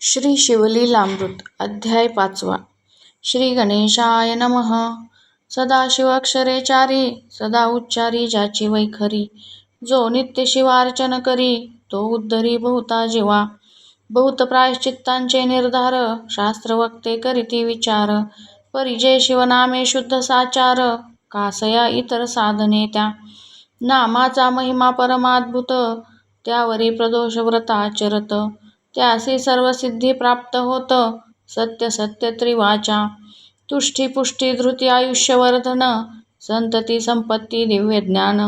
श्री शिवलीलामृत अध्याय 5. श्री गणेशाय नमः. सदाशिवाक्षरे चारी, सदा उच्चारी ज्याची वैखरी. जो नित्य शिवार्चन करी, तो उद्धरी बहुता जीवा. बहुत प्रायश्चित्तांचे निर्धार, शास्त्र वक्ते करीती विचार. परिजय शिवनामे शुद्ध साचार, कासया इतर साधने त्या. नामाचा महिमा परमाद्भुत, त्यावरी प्रदोष व्रत आचरत. त्यासी सर्व सिद्धी प्राप्त होत, सत्य सत्य त्रिवाचा. तुष्टी पुष्टी धृती आयुष्यवर्धन, संतती संपत्ती दिव्य ज्ञान.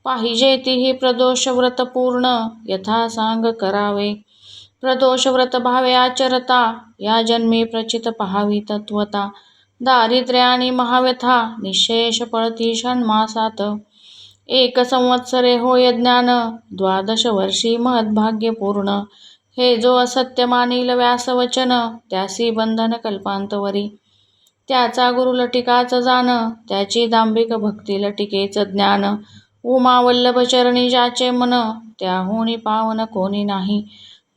पाहिजे तीही प्रदोष व्रत पूर्ण, यथा सांग करावे. प्रदोष व्रत भावे आचरता, या जन्मी प्रचित पहावी तत्वता. दारिद्र्य आणि महाव्यथा, निशेष पळती षण्मासात. 1 संवत्सरे होय ज्ञान, 12 वर्षी महद्भाग्य पूर्ण. हे जो असत्य मानिल व्यासवचन, त्यासी बंधन कल्पांतवरी. त्याचा गुरु लटिकाच जाण, त्याची दांभिक भक्ती लटिकेच ज्ञान. उमा वल्लभ चरणी ज्याचे मन, त्याहुनी पावन कोणी नाही.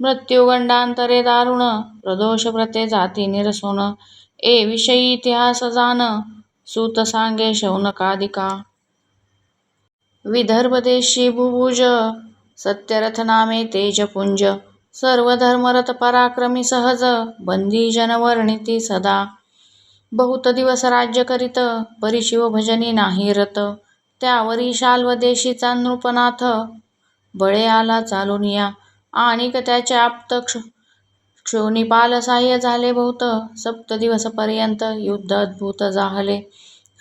मृत्युगंडांतरे दारुण, प्रदोष व्रते जाती निरसोन. विषयी इतिहास जाण, सूत सांगे शौनकादिका. विदर्भ देशी भुभुज, सत्यरथ नामे तेजपुंज. सर्व धर्मरत पराक्रमी सहज, बंदी जन वर्णिती सदा. बहुत दिवस राज्य करीत, परिशिव भजनी नाही रत. त्यावरी शाल्व देशीचा नृपनाथ, बळे आला चालून या. आणिक त्याचे आप्त क्षोणिपाल साह्य झाले बहुत. 7 दिवस पर्यंत युद्ध अद्भुत जाहले.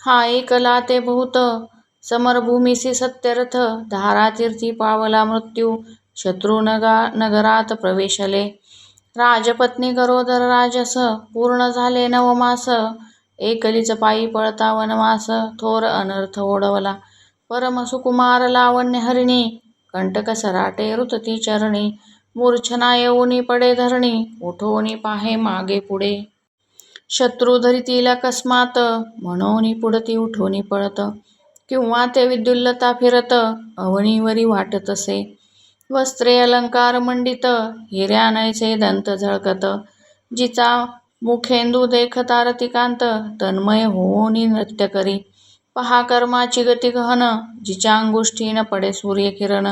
हा ऐकला ते बहुत, समरभूमीसी सत्यरथ. धारातीर्थी पावला मृत्यू, शत्रू नगरात प्रवेशले. राजपत्नी गरोदर राजस, पूर्ण झाले 9 मास. एकलीच पायी पळता वनवास, थोर अनर्थ ओढवला. परम सुकुमार लावण्य हरिणी, कंटक सराटे रुतती चरणी. मूर्छना येऊनी पडे धरणी, उठोनी पाहे मागे पुढे. शत्रू धरितील अकस्मात, म्हणोनी पुढती उठोनी पळत. किंवा ते विद्युल्लता फिरत, अवनीवरी वाटतसे. वस्त्रे अलंकार मंडित, हिऱ्यानैसे दंत झळकत. जिचा मुखेंदू देखता रतिकांत, तन्मय होऊनी नृत्य करी. पहा कर्माची गती गहन, जिच्या अंगुष्ठीन पडे सूर्यकिरण.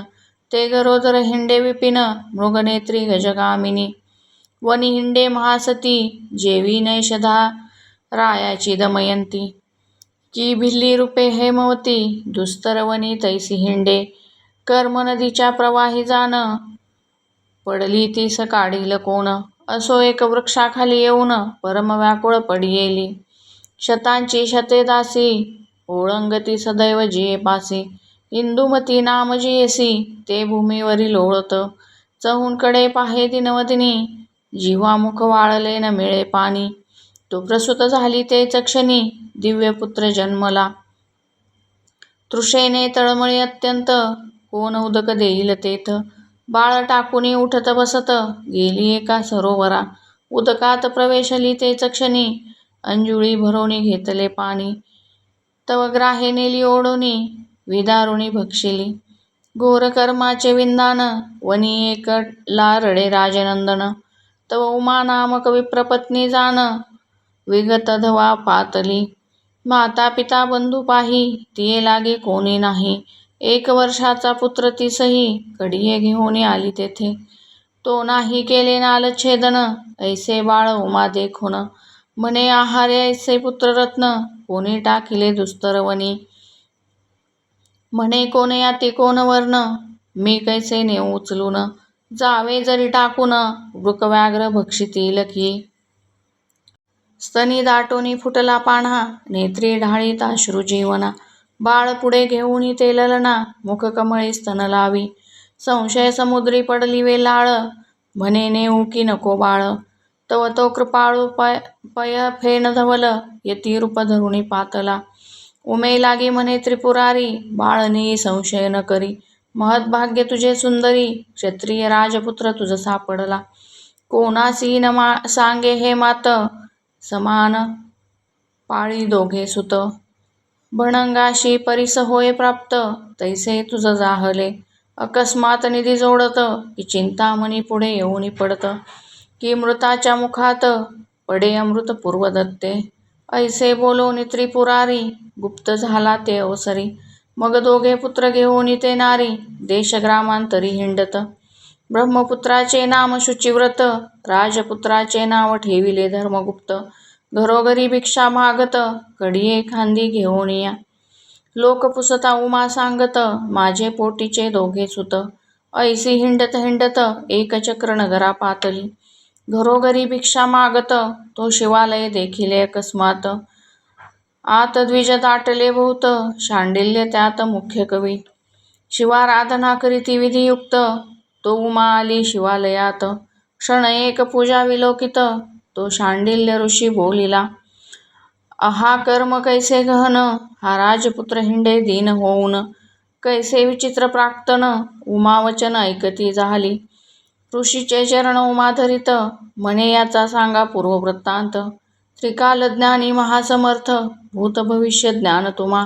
ते गरोदर हिंडे विपिन, मृगनेत्री गजगामिनी. वनी हिंडे महासती, जेवी नैषधा रायाची दमयंती. की भिल्ली रूपे हेमवती, दुस्तर वनी तैसी हिंडे. कर्म नदीच्या प्रवाही जाण, पडली तीस काढील कोण. असो एक वृक्षाखाली येऊन, परम व्याकुळ पडियेली. शतांची शते दासी, ओळंगती सदैव जिये पासी. इंदुमती नाम जियेसी, ते भूमीवरी लोळत. चहूंकडे पाहे दिनवदिनी, जिव्हा मुख वाळले न मिळे पाणी. तू प्रसूत झाली तेच क्षणी, दिव्यपुत्र जन्मला. तृषेने तळमळी अत्यंत, कोण उदक देईल तेथ. बाळ टाकुनी उठत बसत, गेली एका सरोवरा. उदकात प्रवेशली तेच क्षणी, अंजुळी भरोनी घेतले पाणी. तव ग्राहे नेली ओढोनी, विदारुणी भक्षिली. घोर कर्माचे विंदान, वनी एकला रडे राजनंदन. तव उमा नामक विप्रपत्नी जाण, विगत धवा पातली. माता पिता बंधू पाही, तिये लागे कोणी नाही. 1 वर्षाचा पुत्र तीसही, कडिये घेऊन आली तेथे. तो नाही केले नालछेदन, ऐसे बाळ उमा देखून. म्हणे आहारे ऐसे पुत्ररत्न, कोणी टाकिले दुस्तर वनी. म्हणे कोण याती कोण वर्ण, मी कैसे नेऊ उचलून. जावे जरी टाकून, वृकव्याघ्र भक्षितील की. स्तनी दाटोनी फुटला पान्हा, नेत्री ढाळीत अश्रू जीवना. बाळ पुढे घेऊनी ते ललना, मुख कमळी स्तन लावी. संशय समुद्री पडली वेलाळ, म्हणे नेऊ की नको बाळ. तव तो कृपाळू पय फेन धवल, यती रूप धरुणी पातला. उमे लागी म्हणे त्रिपुरारी, बाळ नेई संशय न करी. महद्भाग्य तुझे सुंदरी, क्षत्रिय राजपुत्र तुझ सापडला. कोणासी न सांगे हे मात, समान पाळी दोघे सुत. भणंगाशी परिस होय प्राप्त, तैसे तुझ जाहले. अकस्मात निधी जोडत, की चिंतामणी पुढे येऊनी पडत. की मृताच्या मुखात पडे अमृत पूर्वदत्ते. ऐसे बोलोनी त्रिपुरारी, गुप्त झाला ते अवसरी. मग दोघे पुत्र घेऊन ते नारी, देशग्रामांतरी हिंडत. ब्रह्मपुत्राचे नाम शुचिव्रत, राजपुत्राचे नाव ठेविले धर्मगुप्त. घरोघरी भिक्षा मागत, कडिये खांदी घेऊन या. लोक पुसता उमा सांगत, माझे पोटीचे दोघे सुत. ऐसी हिंडत हिंडत एक चक्र नगरा पातली. घरोघरी भिक्षा मागत, तो शिवालय देखिले अकस्मात. आत द्विज दाटले बहुत, शांडिल्य त्यात मुख्य कवी. शिवाराधना करीती विधियुक्त, तो उमा आली शिवालयात. क्षण एक पूजा विलोकित, तो शांडिल्य ऋषी बोलिला. आहा कर्म कैसे गहन, हा राजपुत्र हिंडे दीन होऊन. कैसे विचित्र प्राक्तन, उमा वचन ऐकती झाली. ऋषीचे चरण उमा धरित, म्हणे याचा सांगा पूर्ववृत्तांत. त्रिकालज्ञानी महासमर्थ, भूत भविष्य ज्ञान तुम्हा.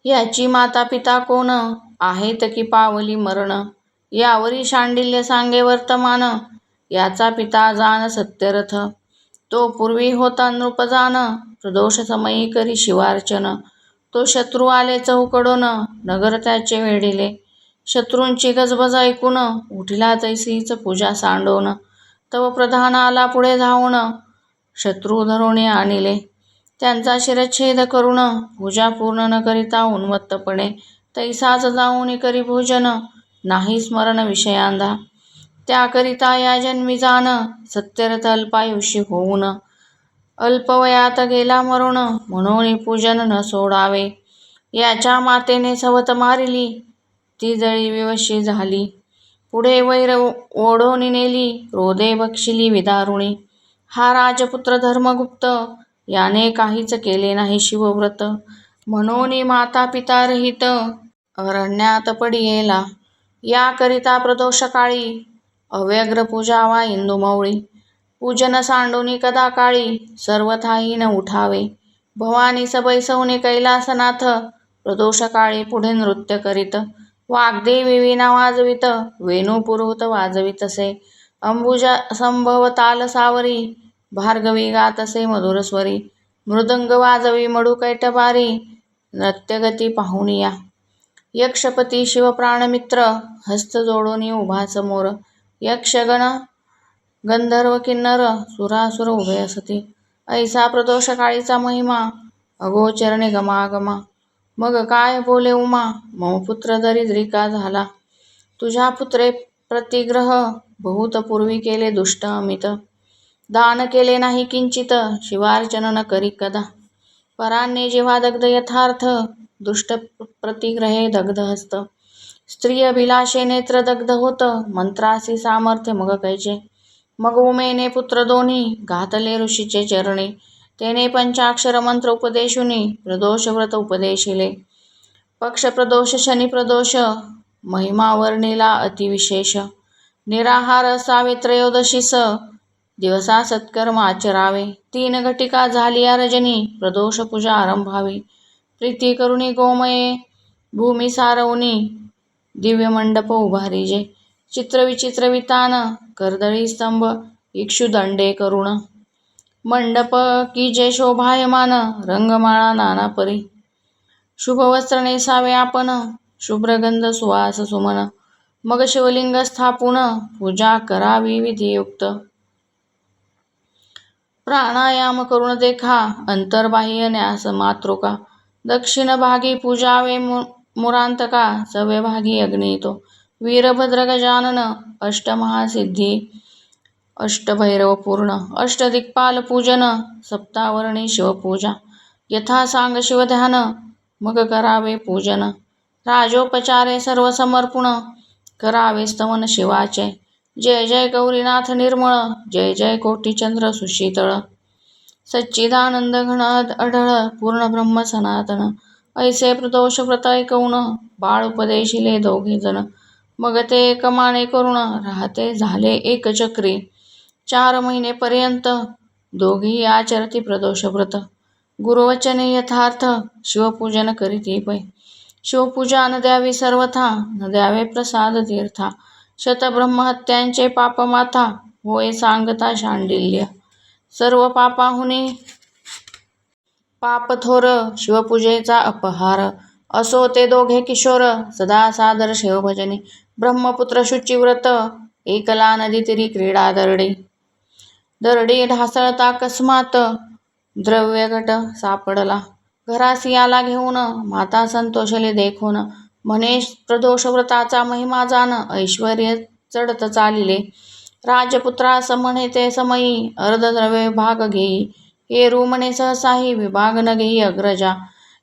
याची माता पिता कोण, आहेत की पावली मरण. यावरी शांडिल्य सांगे वर्तमान, याचा पिता जाण सत्यरथ. तो पूर्वी होता नृपजान, प्रदोष समयी करी शिवार्चन. तो शत्रू आले चौकडून, नगर त्याचे वेढिले. शत्रूंची गजबज ऐकून, उठला तैसीच पूजा सांडून. तव प्रधान आला पुढे धावून, शत्रू धरून आणिले. त्यांचा शिरच्छेद करून, पूजा पूर्ण न करिता उन्मत्तपणे. तैसाच जाऊन करी भोजन, नाही स्मरण विषयांधा. त्याकरिता या जन्मी जाण, सत्यरथ अल्पायुषी होऊन. अल्पवयात गेला मरून, म्हणून पूजन न सोडावे. याच्या मातेने सवत मारिली, ती जळी विवशी झाली. पुढे वैर ओढून नेली, क्रोधे बक्षिली विदारुणी. हा राजपुत्र धर्मगुप्त, याने काहीच केले नाही शिवव्रत. म्हणून माता पिता रहित, अरण्यात पडियेला. याकरिता प्रदोषकाळी, अव्यग्र पूजावा इंदुमौळी. पूजन सांडूनी कदा काळी, सर्वथाही न उठावे. भवानी सबैसवनी कैलासनाथ, प्रदोषकाळी पुढे नृत्य करीत. वाग्देवी वीणा वाजवित, वेणू पुरोहित वाजवितसे. अंबुजा संभव ताल सावरी, भार्गवी गातसे मधुरस्वरी. मृदंग वाजवी मडू कैटबारी, नृत्यगती पाहुनिया. यक्षपती शिवप्राणमित्र, हस्त जोडून उभा समोर. यक्षगण गंधर्व किन्नर, सुरासुर उभे असती. ऐसा प्रदोषकाळीचा महिमा, अगोचरणे गमागमा. मग काय बोले उमा, मम पुत्र दरिद्रिका झाला. तुझ्या पुत्रे प्रतिग्रह, बहुत पूर्वी केले दुष्ट अमित. दान केले नाही किंचित, शिवार्चन न करी कदा. परान्ने जेव्हा दग्ध यथार्थ, दुष्ट प्रतिग्रहे दग्ध हस्त. स्त्री अभिलाषे नेत्र दग्ध होत, मंत्रासी सामर्थ्य मग कैचे. मग उमेने पुत्र दोन्ही, घातले ऋषीचे चरणी. तेने पंचाक्षर मंत्र उपदेशुनी, प्रदोष व्रत उपदेशिले. पक्ष प्रदोष शनी प्रदोष, महिमा वर्णिला अतिविशेष. निराहार असावे त्रयोदशीस, दिवसा सत्कर्म आचरावे. 3 घटिका झालिया रजनी, प्रदोष पूजा आरंभावी. प्रीती करुणी गोमये, भूमी सारवणी, दिव्य मंडप उभारिजे. चित्रविचित्र वितान, कर्दळी स्तंभ, इक्षुदंडे करुण. मंडप कीजे शोभायमान, रंगमाळा नाना परी. शुभवस्त्र नेसावे आपण, शुभ्रगंध सुवास सुमन. मग शिवलिंग स्थापून, पूजा करावी विधियुक्त. प्राणायाम करून देखा, अंतर्बाह्य न्यास मातृका. दक्षिण भागी पूजावे मुरांतका, सवे भागी अग्नितो. वीरभद्र गजानन, अष्टमहासिद्धी, अष्टभैरव पूर्ण. अष्टदिक्पाल पूजन, सप्तावर्णी शिवपूजा. यथा सांग शिवध्यान, मग करावे पूजन. राजोपचारे सर्व समर्पण, करावे स्तवन शिवाचे. जय जय गौरीनाथ निर्मळ, जय जय कोटीचंद्र सुशीतळ. सच्चिदानंद घन अढळ, पूर्ण ब्रह्म सनातन. ऐसे प्रदोष व्रत ऐकवून, बाळ उपदेशिले दोघे जण. मग ते एकमाने करून, राहते झाले एकचक्री. 4 महिनेपर्यंत दोघी आचरती प्रदोष व्रत. गुरुवचने यथार्थ, शिवपूजन करीती पै. शिवपूजा न द्यावी सर्वथा, न द्यावे प्रसाद तीर्था. शतब्रह्महत्यांचे पाप माथा, होय सांगता शांडिल्य. सर्व पापाहुनी पाप थोर, शिवपूजेचा अपहार. असो ते दोघे किशोर, सदा सादर शिवभजनी. ब्रह्मपुत्र शुचिव्रत, एकला नदी तिरी क्रीडा दरडी. दरडी ढासळता अकस्मात, द्रव्यघट सापडला. घरासी आला घेऊन, माता संतोषले देखून. म्हणे प्रदोष व्रताचा महिमा जाण, ऐश्वर्य चढत चालिले. राजपुत्रास म्हणे ते समयी, अर्धद्रव्य विभाग घेई. हेरू म्हणे सहसाही, विभाग न घेई अग्रजा.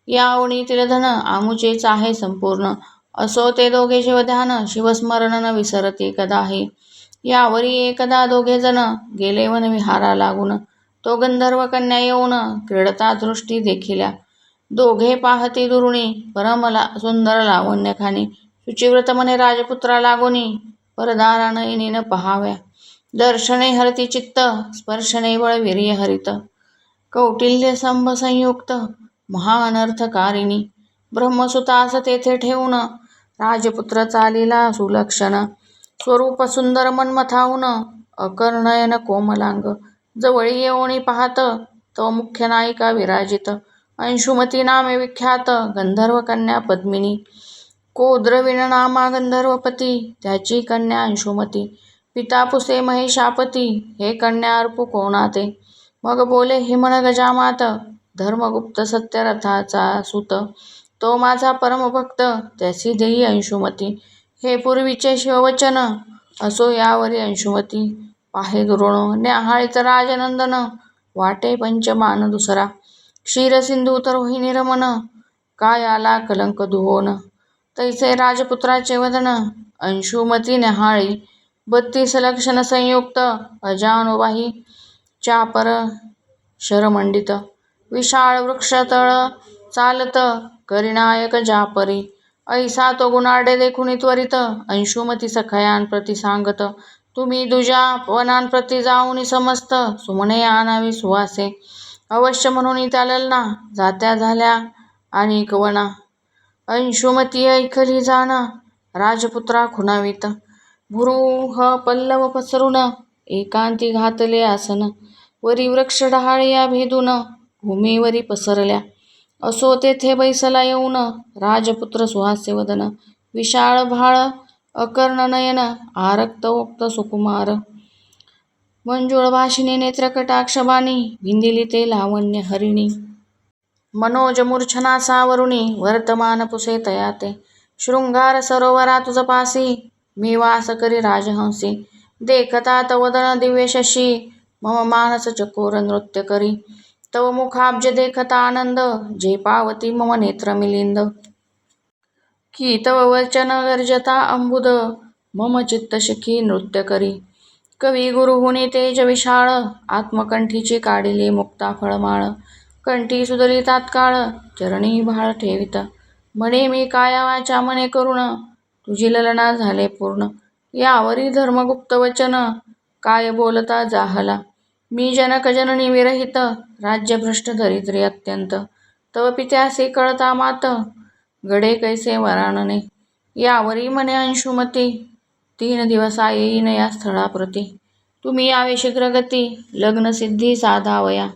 या ओणीतील धन आमुचेच आहे संपूर्ण. असो ते दोघे शिवध्यान, शिवस्मरण न विसरती कदाही. यावरी एकदा दोघे जण, गेले वन विहारा लागून. तो गंधर्व कन्या येऊन, क्रीडता दृष्टी देखिल्या. दोघे पाहती दुरुणी, परमला सुंदर लावण्यखानी. शुचिव्रत म्हणे राजपुत्रा लागोनी, परदारा नयनीन पहाव्या. दर्शने हरती चित्त, स्पर्शने बळवीर्य हरित. कौटिल्य स्तंभ संयुक्त, महाअनर्थकारिणी. ब्रह्मसुतास तेथे ठेवून, राजपुत्र चालिला सुलक्षण. स्वरूप सुंदर मन्मथाहून, अकर्णयन कोमलांग. जवळी येऊनी पाहत, तो मुख्य नायिका विराजित. अंशुमती नामे विख्यात, गंधर्व कन्या पद्मिनी. कोद्रविण नामा गंधर्वपती, त्याची कन्या अंशुमती. पिता पुसे महिषापती, हे कन्या अर्पू कोणाते. मग बोले हिमण गजामात, धर्मगुप्त सत्यरथाचा सूत. तो माझा परमभक्त, त्यासी देई अंशुमती. हे पूर्वीचे शिववचन, असो यावरी अंशुमती. पाहे दुरोण न्याहाळीत राजनंदन, वाटे पंचमान दुसरा. क्षीरसिंधू तर होई निर्मन, काय आला कलंक धुवोन. तैसे राजपुत्राचे वदन, अंशुमती न्याहाळी. 32 लक्षण संयुक्त, अजानुबाही. चापर शरमंडित, विशाळ वृक्षतळ चालत, करिनायक जापरी. ऐसा तो गुणाढ्य देखुनी त्वरित, अंशुमती सखयांप्रती सांगत. तुम्ही दुजा वनांप्रती जाऊनी समस्त, सुमने आणावी सुवासे. अवश्य म्हणून त्या ललना, जात्या झाल्या अनेक वना. अंशुमती ऐकली जाण, राजपुत्रा खुणावीत. भुरुह पल्लव पसरून, एकांती घातले आसन. वरी वृक्ष डहाळ्या भेदून, भूमीवरी पसरल्या. असो तेथे बैसला येऊन, राजपुत्र सुहास्य वदन. विशाळ भाळ अकर्णनयन, आरक्त ओक्त सुकुमार. मंजुळ भाषिणी नेत्रकटाक्ष बाणी, भिंदिली ते लावण्य हरिणी. मनोज मूर्छना सावरुणी, वर्तमान पुसे तयाते. शृंगार सरोवरा तुझ पासी, मी वास करी राजहंसी. देखता तव वदन दिव्य शशी, मम मानस चकोर नृत्य करी. तव मुखाब्ज देखता आनंद, जे पावती मम नेत्र मिलिंद. की तव वचन गर्जता अंबुद, मम चित्त शिखी नृत्य करी. कवी गुरुहुनी तेज विशाळ, आत्मकंठीची काढिली मुक्ता फळमाळ. कंठी सुदली तात्काळ, चरणी भाळ ठेवित. म्हणे मी काया वाचा मने करुण, तुझी ललना झाले पूर्ण. यावरी धर्मगुप्त वचन, काय बोलता जाहला. मी जनक जननी विरहित, राज्यभ्रष्ट दरिद्री अत्यंत. तव पित्यासी कळता मात, गडे कैसे वरानने. यावरी म्हणे अंशुमती, 3 दिवसा येईन या स्थळाप्रती. तुम्ही यावे शीघ्रगती, लग्नसिद्धी साधावया.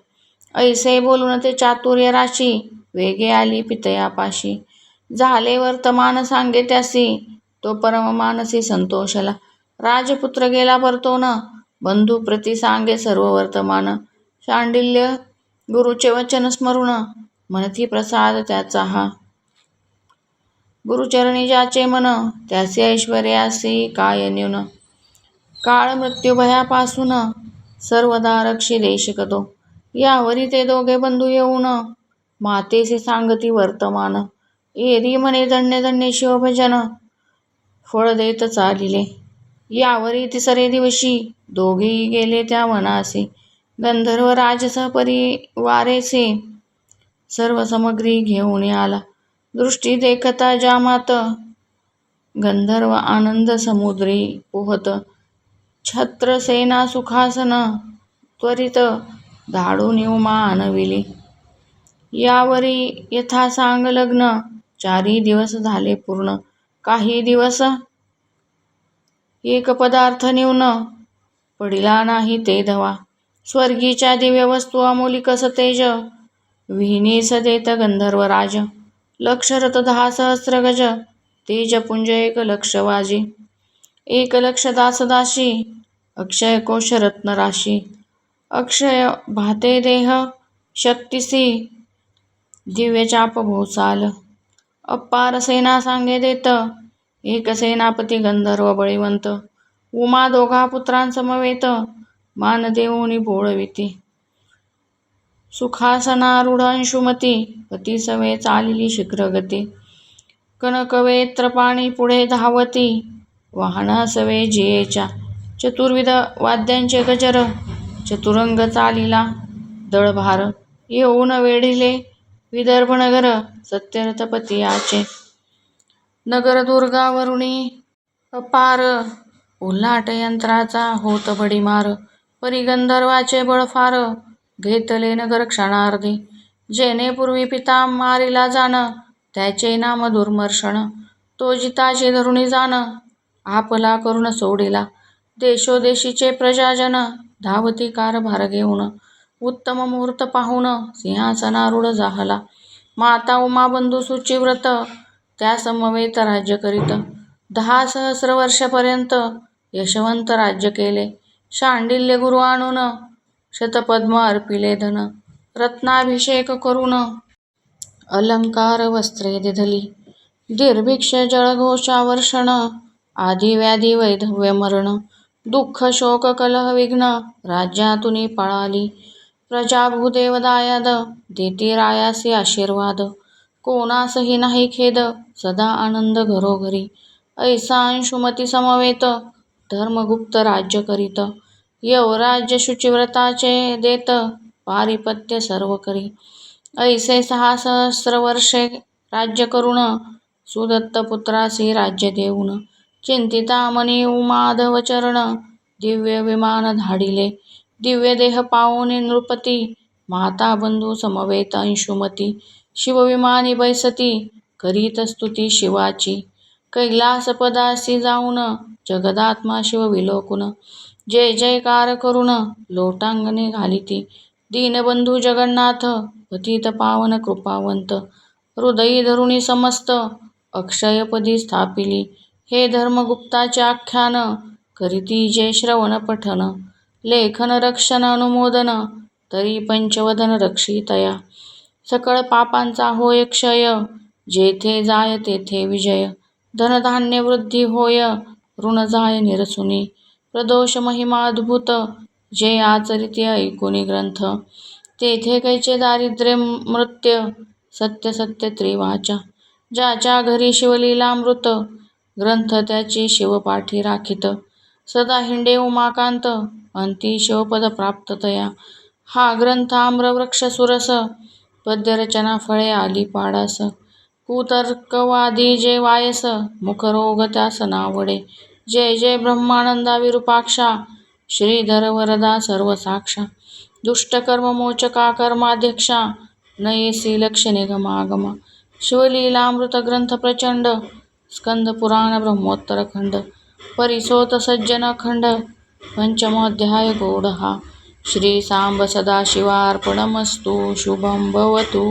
ऐसे बोलून ते चातुर्य राशी, वेगे आली पितयापाशी. झाले वर्तमान सांगे त्यासी, तो परममानसी संतोषला. राजपुत्र गेला परतोन, बंधुप्रती सांगे सर्व वर्तमान. शांडिल्य गुरुचे वचन स्मरून, म्हणती प्रसाद त्याचा हा. गुरुचरणी ज्याचे मन, त्यासी ऐश्वर्यासी काय न्यून. काळ मृत्यू भयापासून, सर्वदा रक्षी देशिक तो. यावरी ते दोघे बंधू येऊन, मातेसी सांगती वर्तमान. एरी म्हणे धन्य धन्य शिवभजन, फळ देत चालिले. यावरी तिसरे दिवशी, दोघेही गेले त्या वनासी. गंधर्व राजसह परिवारेसी, सर्व समग्री घेऊन आला. दृष्टी देखता जामात, गंधर्व आनंद समुद्री पोहत. छत्रसेना सुखासन, त्वरित धाडून उमा आणविली. यावरी यथासांग लग्न, 4 दिवस झाले पूर्ण. काही दिवस एक पदार्थ न्यून, पडिला नाही ते धवा. स्वर्गीच्या दिव्य वस्तू अमोलिकस तेज, विहिनीस देत गंधर्व राज. लक्ष रथ 10,000 गज, तेजपुंज 1,00,000 वाजी. 1,00,000 दास दासी, अक्षय कोश रत्न राशी. अक्षय भाते देह शक्तिसी, दिव्य चाप भोसाल. अपार सेना सांगे देत, एक सेनापती गंधर्व बळीवंत. उमा 2 पुत्रांसमवेत, मान देऊनी बोळविती. सुखासनारूढ अंशुमती, पती सवे चालिली शीघ्रगती. कनकवेत्र पाणी पुढे धावती, वाहन सवे जियेच्या. चतुर्विध वाद्यांचे गजर, चतुरंग चालिला दळभार. येऊन वेढिले विदर्भ नगर, सत्यरथपती याचे. नगर दुर्गावरुणी अपार, उल्हाट यंत्राचा होत भडीमार. परी गंधर्वाचे बळ फार, घेतले नगर क्षणार्धी. जेणे पूर्वी पिता मारिला जाण, त्याचे नाम दुर्मर्षण. तो जिताची धरुणी जाण, आपला करून सोडिला. देशोदेशीचे प्रजाजन, धावती कारभार घेऊन. उत्तम मुहूर्त पाहून, सिंहासनारूढ जाहला. माता उमा बंधू सुचिव्रत, त्या समवेत राज्य करीत. 10,000 वर्षपर्यंत यशवंत राज्य केले. शांडिल्य गुरु आणून, शतपद्म अर्पिले धन. रत्नाभिषेक करून, अलंकार वस्त्रे दिधली. दुर्भिक्ष जळघोषावर्षण, आधी व्याधी वैधव्य मरण. दुःख शोक कलह विघ्न, राज्यातुनी पळाली. प्रजा भूदेव दायाद, देती रायासी आशीर्वाद. कोणासही नाही खेद, सदा आनंद घरोघरी. ऐसा अंशुमती समवेत, धर्मगुप्त राज्य करीत. यवराज्य शुचिव्रताचे देत, पारिपत्य सर्व करी. ऐसे 6,000 वर्षे राज्य करून, सुदत्त पुत्रासी राज्य देऊन. चिंतिता मनी उमाधव चरण, दिव्य विमान धाडिले. दिव्य देह पावोनी नृपती, माता बंधू समवेत अंशुमती. शिवविमानी बैसती, करीत स्तुती शिवाची. कैलासपदासी जाऊन, जगदात्मा शिव विलोकुन. जय जयकार करून, लोटांगणी घालिती. दीनबंधू जगन्नाथ, पतित पावन कृपावंत. हृदयी धरुणी समस्त, अक्षयपदी स्थापिली. हे धर्मगुप्ताचे आख्यान, करीती जे श्रवण पठन. लेखन रक्षण अनुमोदन, तरी पंचवदन रक्षितया. सकळ पापांचा होय क्षय, जेथे जाय तेथे विजय. धनधान्य वृद्धी होय, ऋण जाय निरसुनी. प्रदोष महिमा अद्भुत, जे आचरिती ऐकुनी ग्रंथ. तेथे कैचे दारिद्र्य मृत्य, सत्य सत्य त्रिवाचा. ज्याच्या घरी शिवलीलामृत, ग्रंथ त्याची शिवपाठी राखीत. सदा हिंडे उमाकांत, अंती शिवपद प्राप्त तया. हा ग्रंथ आम्रवृक्ष सुरस, पद्यरचना फळे आली पाडास. कुतर्कवादी जे वायस, मुखरोग त्यास नावडे. जय जय ब्रह्मानंदा विरूपाक्षा, श्रीधर वरदा सर्वसाक्षा. दुष्टकर्म मोचका कर्माध्यक्षा, नयेसी लक्ष निगमागमा. शिवलीलामृत ग्रंथ प्रचंड, स्कंद पुराण ब्रह्मोत्तर खंड. परिसोत सज्जन खंड, पंचमोऽध्याय गौड हा. श्री सांब सदाशिवार्पणमस्तु. शुभं भवतु.